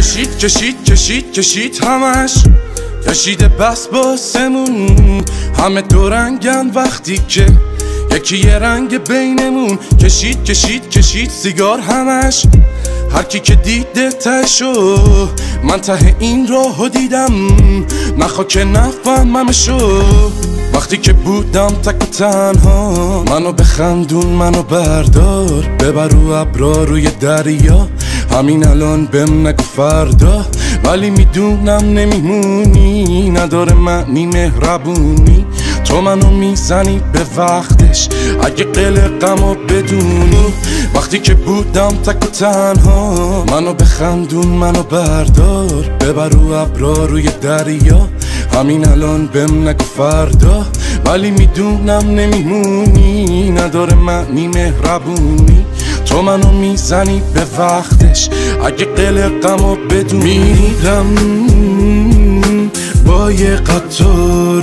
کشید همش کشیده بس باسمون. همه دو رنگن وقتی که یکی یه رنگ بینمون. کشید سیگار همش. هر کی که دیده تهشو، من ته این راهو دیدم، نخوا که نفهممشو. وقتی که بودم تک و تنها، منو بخندون منو بردار، ببر رو ابرا روی دریا. همین الان بهم نگو فردا، ولی میدونم نمیمونی، نداره معنی مهربونی. تو منو میزنی به وقتش اگه قلقمو بدونی. وقتی که بودم تک و تنها، منو بخندون منو بردار، ببر رو ابرا روی دریا. همین الان بهم نگو فردا، ولی میدونم نمیمونی، نداره معنی مهربونی. تو منو میزنی به وقتش اگه قلقمو بدونی. میرم با یه قطار